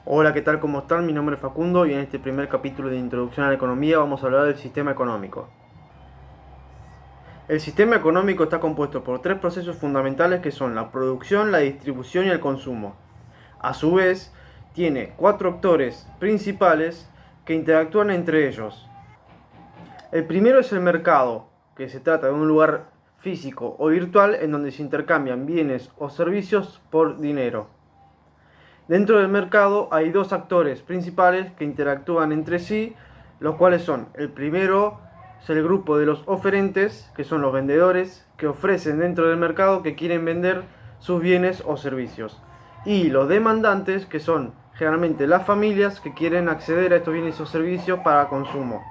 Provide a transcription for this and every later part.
Hola, ¿qué tal? ¿Cómo están? Mi nombre es Facundo y en este primer capítulo de Introducción a la Economía vamos a hablar del sistema económico. El sistema económico está compuesto por tres procesos fundamentales que son la producción, la distribución y el consumo. A su vez, tiene cuatro actores principales que interactúan entre ellos. El primero es el mercado, que se trata de un lugar físico o virtual en donde se intercambian bienes o servicios por dinero. Dentro del mercado hay dos actores principales que interactúan entre sí, los cuales son: el primero es el grupo de los oferentes, que son los vendedores que ofrecen dentro del mercado, que quieren vender sus bienes o servicios, y los demandantes, que son generalmente las familias que quieren acceder a estos bienes o servicios para consumo.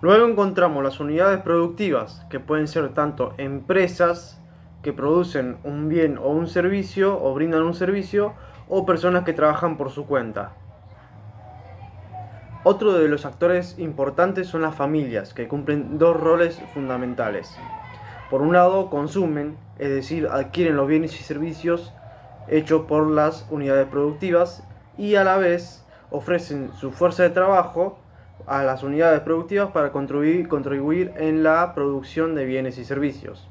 Luego encontramos las unidades productivas, que pueden ser tanto empresas que producen un bien o un servicio o brindan un servicio, o personas que trabajan por su cuenta. Otro de los actores importantes son las familias, que cumplen dos roles fundamentales. Por un lado, consumen, es decir, adquieren los bienes y servicios hechos por las unidades productivas, y a la vez ofrecen su fuerza de trabajo a las unidades productivas para contribuir en la producción de bienes y servicios.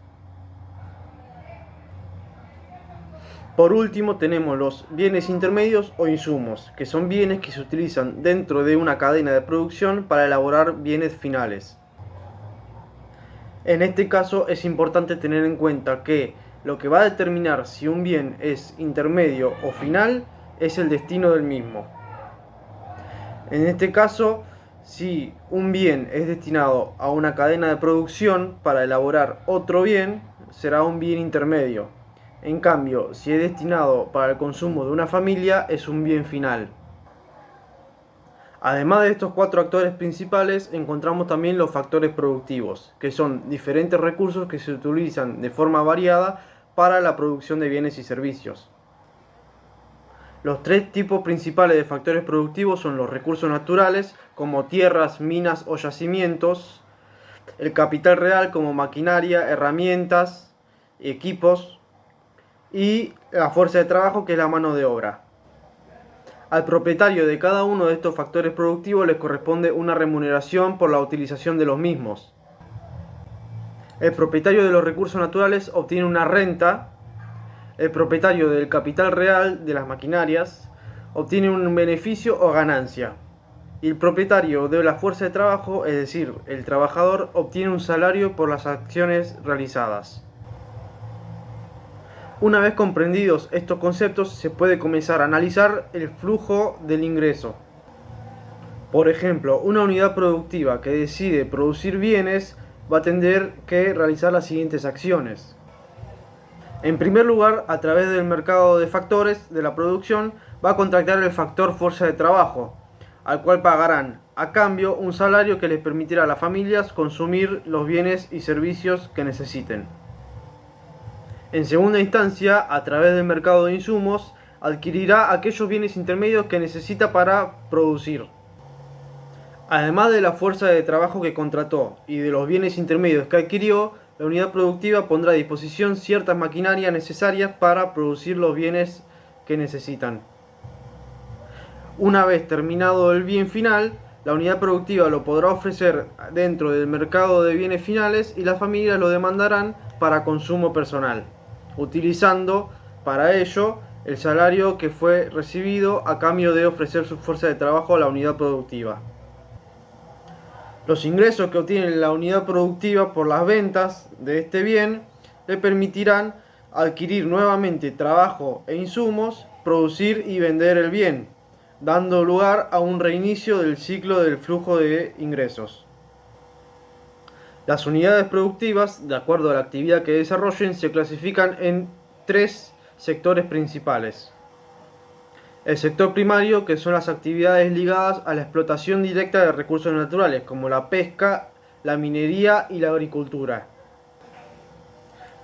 Por último, tenemos los bienes intermedios o insumos, que son bienes que se utilizan dentro de una cadena de producción para elaborar bienes finales. En este caso es importante tener en cuenta que lo que va a determinar si un bien es intermedio o final es el destino del mismo. En este caso, si un bien es destinado a una cadena de producción para elaborar otro bien, será un bien intermedio. En cambio, si es destinado para el consumo de una familia, es un bien final. Además de estos cuatro actores principales, encontramos también los factores productivos, que son diferentes recursos que se utilizan de forma variada para la producción de bienes y servicios. Los tres tipos principales de factores productivos son los recursos naturales, como tierras, minas o yacimientos; el capital real, como maquinaria, herramientas, equipos; y la fuerza de trabajo, que es la mano de obra. Al propietario de cada uno de estos factores productivos les corresponde una remuneración por la utilización de los mismos. El propietario de los recursos naturales obtiene una renta. El propietario del capital real de las maquinarias obtiene un beneficio o ganancia. Y el propietario de la fuerza de trabajo, es decir, el trabajador, obtiene un salario por las acciones realizadas. Una vez comprendidos estos conceptos, se puede comenzar a analizar el flujo del ingreso. Por ejemplo, una unidad productiva que decide producir bienes va a tener que realizar las siguientes acciones. En primer lugar, a través del mercado de factores de la producción, va a contratar el factor fuerza de trabajo, al cual pagarán a cambio un salario que les permitirá a las familias consumir los bienes y servicios que necesiten. En segunda instancia, a través del mercado de insumos, adquirirá aquellos bienes intermedios que necesita para producir. Además de la fuerza de trabajo que contrató y de los bienes intermedios que adquirió, la unidad productiva pondrá a disposición ciertas maquinarias necesarias para producir los bienes que necesitan. Una vez terminado el bien final, la unidad productiva lo podrá ofrecer dentro del mercado de bienes finales, y las familias lo demandarán para consumo personal, utilizando para ello el salario que fue recibido a cambio de ofrecer su fuerza de trabajo a la unidad productiva. Los ingresos que obtiene la unidad productiva por las ventas de este bien le permitirán adquirir nuevamente trabajo e insumos, producir y vender el bien, dando lugar a un reinicio del ciclo del flujo de ingresos. Las unidades productivas, de acuerdo a la actividad que desarrollen, se clasifican en tres sectores principales. El sector primario, que son las actividades ligadas a la explotación directa de recursos naturales, como la pesca, la minería y la agricultura.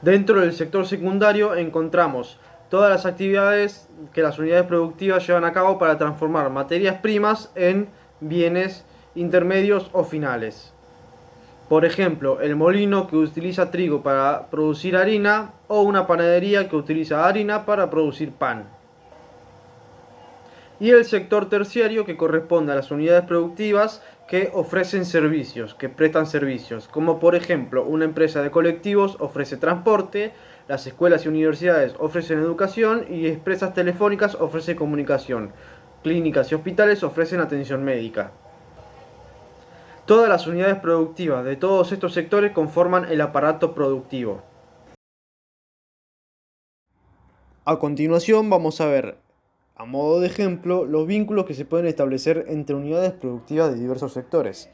Dentro del sector secundario encontramos todas las actividades que las unidades productivas llevan a cabo para transformar materias primas en bienes intermedios o finales. Por ejemplo, el molino que utiliza trigo para producir harina, o una panadería que utiliza harina para producir pan. y el sector terciario, que corresponde a las unidades productivas que ofrecen servicios, que prestan servicios, como por ejemplo una empresa de colectivos ofrece transporte, las escuelas y universidades ofrecen educación y empresas telefónicas ofrecen comunicación, clínicas y hospitales ofrecen atención médica. Todas las unidades productivas de todos estos sectores conforman el aparato productivo. A continuación vamos a ver, a modo de ejemplo, los vínculos que se pueden establecer entre unidades productivas de diversos sectores.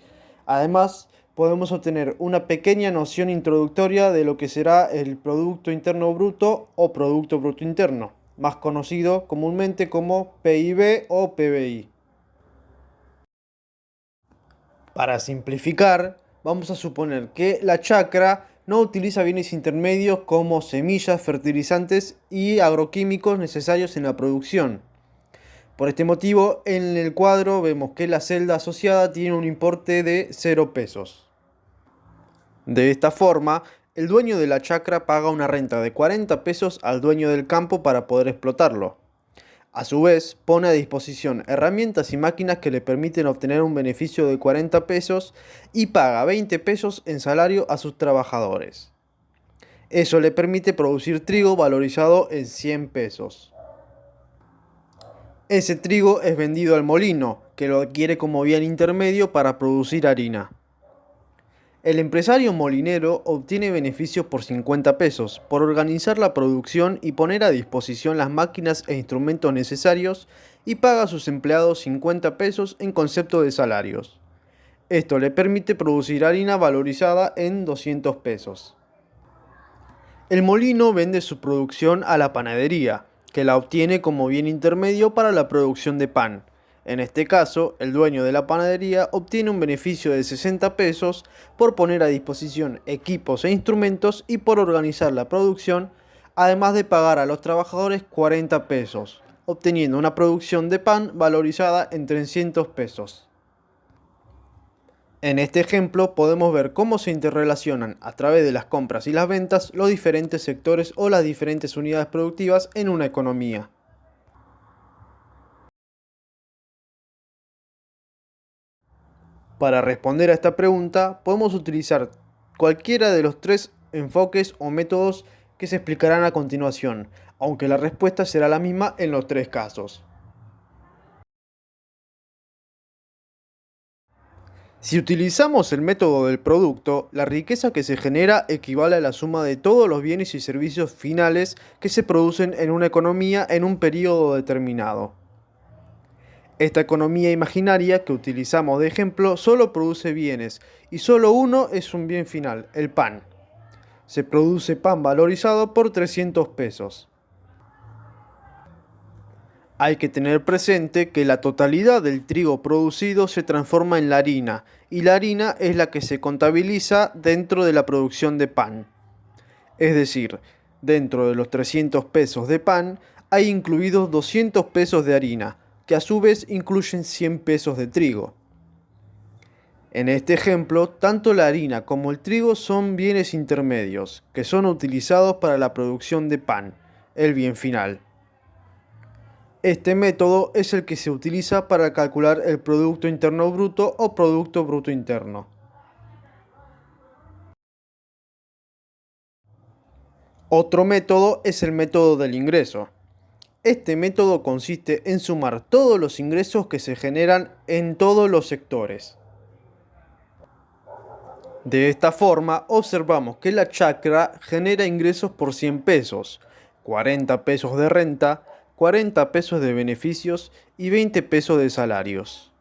Además, podemos obtener una pequeña noción introductoria de lo que será el Producto Interno Bruto o Producto Bruto Interno, más conocido comúnmente como PIB o PBI. Para simplificar, vamos a suponer que la chacra no utiliza bienes intermedios como semillas, fertilizantes y agroquímicos necesarios en la producción. Por este motivo, en el cuadro vemos que la celda asociada tiene un importe de 0 pesos. De esta forma, el dueño de la chacra paga una renta de 40 pesos al dueño del campo para poder explotarlo. A su vez, pone a disposición herramientas y máquinas que le permiten obtener un beneficio de 40 pesos y paga 20 pesos en salario a sus trabajadores. Eso le permite producir trigo valorizado en 100 pesos. Ese trigo es vendido al molino, que lo adquiere como bien intermedio para producir harina. El empresario molinero obtiene beneficios por 50 pesos por organizar la producción y poner a disposición las máquinas e instrumentos necesarios y paga a sus empleados 50 pesos en concepto de salarios. Esto le permite producir harina valorizada en 200 pesos. El molino vende su producción a la panadería, que la obtiene como bien intermedio para la producción de pan. En este caso, el dueño de la panadería obtiene un beneficio de 60 pesos por poner a disposición equipos e instrumentos y por organizar la producción, además de pagar a los trabajadores 40 pesos, obteniendo una producción de pan valorizada en 300 pesos. En este ejemplo podemos ver cómo se interrelacionan a través de las compras y las ventas los diferentes sectores o las diferentes unidades productivas en una economía. Para responder a esta pregunta podemos utilizar cualquiera de los tres enfoques o métodos que se explicarán a continuación, aunque la respuesta será la misma en los tres casos. Si utilizamos el método del producto, la riqueza que se genera equivale a la suma de todos los bienes y servicios finales que se producen en una economía en un periodo determinado. Esta economía imaginaria que utilizamos de ejemplo solo produce bienes y solo uno es un bien final, el pan. Se produce pan valorizado por 300 pesos. Hay que tener presente que la totalidad del trigo producido se transforma en la harina, y la harina es la que se contabiliza dentro de la producción de pan. Es decir, dentro de los 300 pesos de pan hay incluidos 200 pesos de harina, que a su vez incluyen 100 pesos de trigo. En este ejemplo, tanto la harina como el trigo son bienes intermedios, que son utilizados para la producción de pan, el bien final. Este método es el que se utiliza para calcular el Producto Interno Bruto o Producto Bruto Interno. Otro método es el método del ingreso. Este método consiste en sumar todos los ingresos que se generan en todos los sectores. De esta forma, observamos que la chacra genera ingresos por 100 pesos, 40 pesos de renta, 40 pesos de beneficios y 20 pesos de salarios.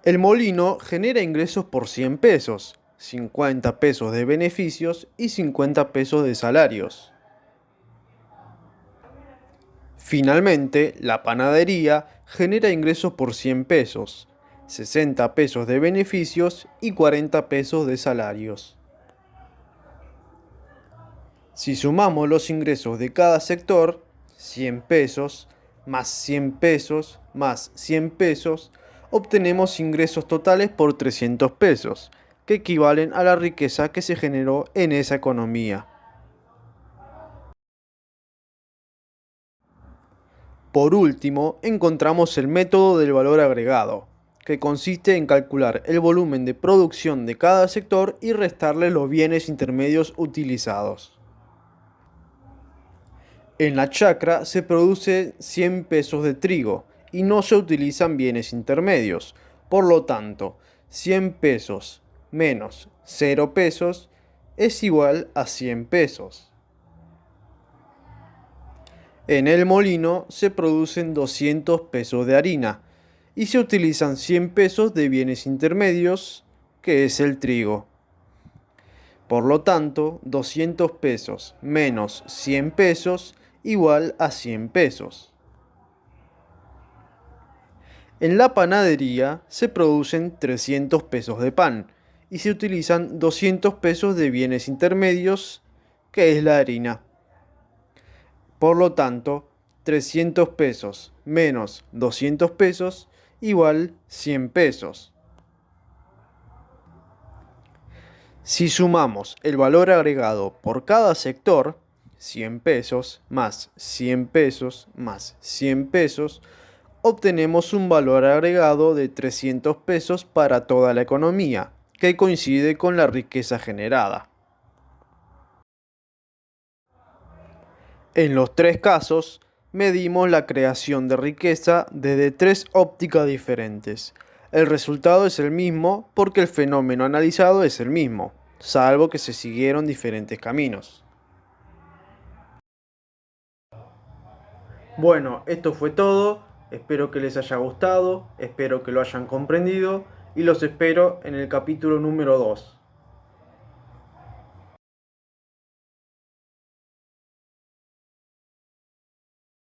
El molino genera ingresos por 100 pesos, 50 pesos de beneficios y 50 pesos de salarios. Finalmente, la panadería genera ingresos por 100 pesos, 60 pesos de beneficios y 40 pesos de salarios. Si sumamos los ingresos de cada sector, 100 pesos, más 100 pesos, más 100 pesos, obtenemos ingresos totales por 300 pesos, que equivalen a la riqueza que se generó en esa economía. Por último, encontramos el método del valor agregado, que consiste en calcular el volumen de producción de cada sector y restarle los bienes intermedios utilizados. En la chacra se produce 100 pesos de trigo y no se utilizan bienes intermedios. Por lo tanto, 100 pesos menos 0 pesos es igual a 100 pesos. En el molino se producen 200 pesos de harina y se utilizan 100 pesos de bienes intermedios, que es el trigo. Por lo tanto, 200 pesos menos 100 pesos igual a 100 pesos. En la panadería se producen 300 pesos de pan y se utilizan 200 pesos de bienes intermedios, que es la harina. Por lo tanto, 300 pesos menos 200 pesos igual 100 pesos. Si sumamos el valor agregado por cada sector, 100 pesos más 100 pesos más 100 pesos, obtenemos un valor agregado de 300 pesos para toda la economía, que coincide con la riqueza generada. En los tres casos, medimos la creación de riqueza desde tres ópticas diferentes. El resultado es el mismo porque el fenómeno analizado es el mismo, salvo que se siguieron diferentes caminos. Bueno, esto fue todo. Espero que les haya gustado, espero que lo hayan comprendido y los espero en el capítulo número 2.